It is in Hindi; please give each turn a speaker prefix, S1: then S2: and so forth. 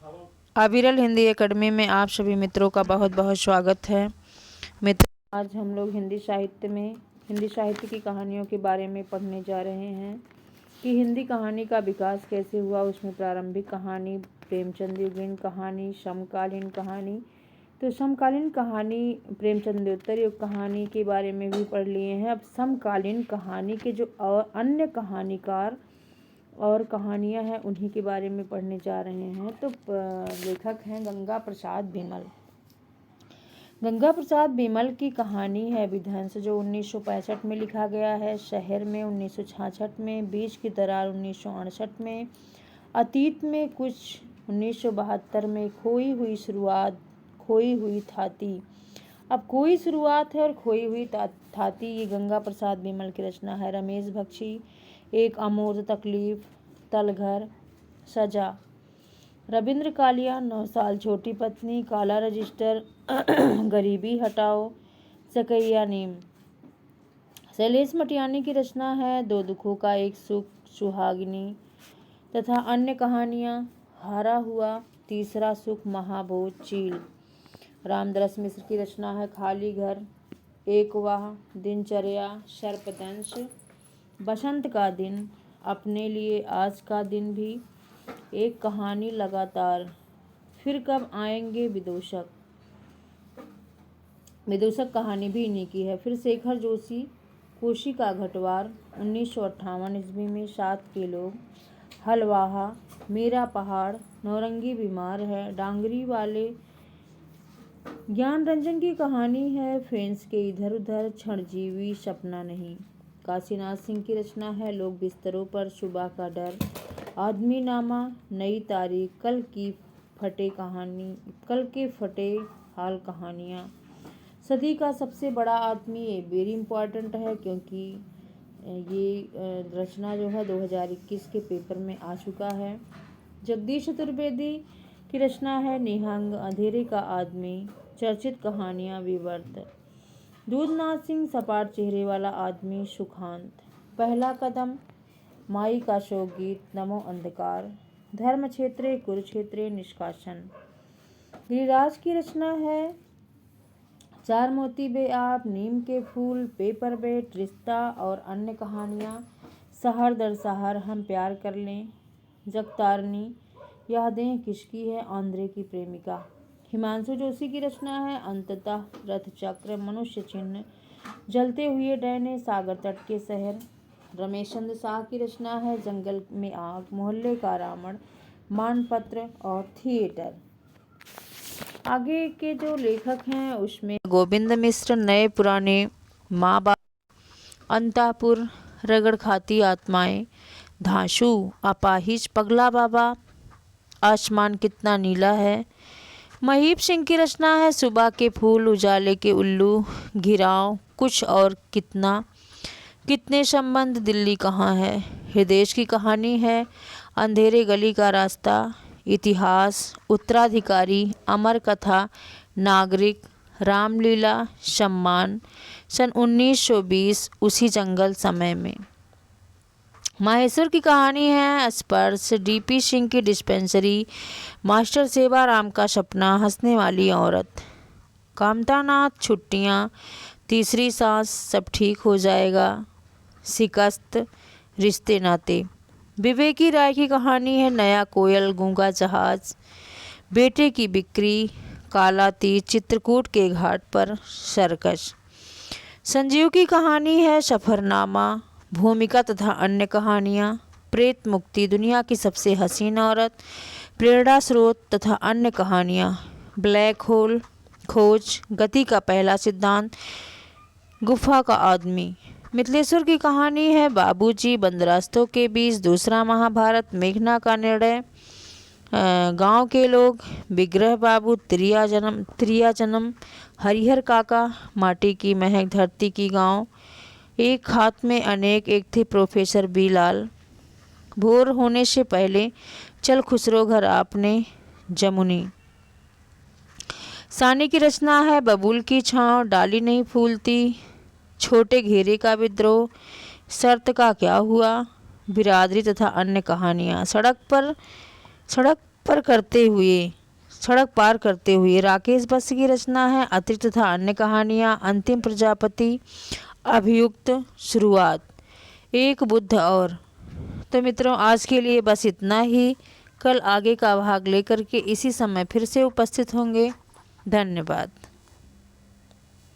S1: अविरल हिंदी एकेडमी में आप सभी मित्रों का बहुत बहुत स्वागत है। मित्रों, आज हम लोग हिंदी साहित्य की कहानियों के बारे में पढ़ने जा रहे हैं कि हिंदी कहानी का विकास कैसे हुआ। उसमें प्रारंभिक कहानी, प्रेमचंद युगीन कहानी, समकालीन कहानी। तो समकालीन कहानी प्रेमचंदोत्तर युग कहानी के बारे में भी पढ़ लिए हैं। अब समकालीन कहानी के जो और अन्य कहानीकार और कहानियाँ हैं उन्हीं के बारे में पढ़ने जा रहे हैं। तो लेखक हैं गंगा प्रसाद बिमल। गंगा प्रसाद बिमल की कहानी है विध्वंस, जो 1965 में लिखा गया है। शहर में 1966 में, बीच की दरार 1968 में, अतीत में कुछ 1972 में, खोई हुई शुरुआत, खोई हुई थाती। अब कोई शुरुआत है और खोई हुई थाती, ये गंगा प्रसाद बिमल की रचना है। रमेश बख्शी, एक अमूर्त तकलीफ, तलघर, सजा। रविंद्र कालिया, 9 साल, छोटी पत्नी, काला रजिस्टर, गरीबी हटाओ, सकैया नीम। शैलेश मटियानी की रचना है दो दुखों का एक सुख, सुहागिनी तथा अन्य कहानियाँ, हारा हुआ, तीसरा सुख, महाभोज, चील। रामदरस मिश्र की रचना है खाली घर, एक वाह, दिनचर्या, सर्पदंश, बसंत का दिन, अपने लिए आज का दिन भी, एक कहानी लगातार, फिर कब आएंगे विदूषक। विदूषक कहानी भी इन्हीं की है। फिर शेखर जोशी, कोशी का घटवार, 1958 ईस्वी में, 7 के लोग, हलवाहा, मेरा पहाड़, नौरंगी बीमार है, डांगरी वाले। ज्ञान रंजन की कहानी है फ्रेंड्स के इधर उधर, क्षणजीवी, सपना नहीं। काशीनाथ सिंह की रचना है लोग बिस्तरों पर, सुबह का डर, आदमी नामा, नई तारीख, कल के फटे हाल कहानियाँ। सदी का सबसे बड़ा आदमी, ये वेरी इम्पॉर्टेंट है क्योंकि ये रचना जो है 2021 के पेपर में आ चुका है। जगदीश चतुर्वेदी की रचना है निहंग, अंधेरे का आदमी, चर्चित कहानियाँ, विवर्त। दूधनाथ सिंह, सपाट चेहरे वाला आदमी, सुखांत, पहला कदम, माई का शोक गीत, नमो अंधकार, धर्म क्षेत्रे, कुरुक्षेत्रे, निष्कासन। गिरिराज की रचना है चार मोती बे आप, नीम के फूल, पेपर वेट, रिश्ता और अन्य कहानियाँ, शहर दर शहर, हम प्यार कर लें, जगतारनी, यादें किसकी है, आंध्रे की प्रेमिका। हिमांशु जोशी की रचना है अंततः, रथ चक्र, मनुष्य चिन्ह, जलते हुए डैने, सागर तट के शहर। रमेश चंद्र शाह की रचना है जंगल में आग, मोहल्ले का रावण, मानपत्र और थिएटर। आगे के जो लेखक हैं उसमें गोविंद मिश्र, नए पुराने, माँ बाप, अंतापुर, रगड़ खाती आत्माएं, धांसू, अपाहिज, पगला बाबा, आसमान कितना नीला है। महीप सिंह की रचना है सुबह के फूल, उजाले के उल्लू, घिराव, कुछ और कितना, कितने संबंध, दिल्ली कहाँ है। हृदय की कहानी है अंधेरे गली का रास्ता, इतिहास, उत्तराधिकारी, अमर कथा, नागरिक, रामलीला, सम्मान, सन 1920, उसी जंगल समय में। माहेश्वर की कहानी है स्पर्श, डीपी सिंह की डिस्पेंसरी, मास्टर सेवा राम का सपना, हंसने वाली औरत, कामतानाथ, छुट्टियाँ, तीसरी सांस, सब ठीक हो जाएगा, शिकस्त, रिश्ते नाते। विवेकी राय की कहानी है नया कोयल, गूंगा जहाज, बेटे की बिक्री, काला तीर, चित्रकूट के घाट पर, सर्कस। संजीव की कहानी है सफरनामा, भूमिका तथा अन्य कहानियाँ, प्रेत मुक्ति, दुनिया की सबसे हसीन औरत, प्रेरणा स्रोत तथा अन्य कहानियाँ, ब्लैक होल, खोज, गति का पहला सिद्धांत, गुफा का आदमी। मिथिलेश्वर की कहानी है बाबूजी, बंदरास्तों के बीच, दूसरा महाभारत, मेघना का निर्णय, गांव के लोग, विग्रह बाबू, त्रिया जन्म, हरिहर काका, माटी की महक, धरती की गांव, एक हाथ में अनेक, एक थे प्रोफेसर बी लाल, भोर होने से पहले, चल खुसरो घर आपने, जमुनी। सानी की रचना है बबूल की छाँव, डाली नहीं फूलती, छोटे घेरे का विद्रोह, शर्त का क्या हुआ, बिरादरी तथा अन्य कहानियाँ। सड़क सड़क पार करते हुए राकेश बस की रचना है अतिरिक्त तथा अन्य कहानियाँ, अंतिम प्रजापति, अभियुक्त, शुरुआत, एक बुद्ध और। तो मित्रों आज के लिए बस इतना ही। कल आगे का भाग लेकर के इसी समय फिर से उपस्थित होंगे। धन्यवाद।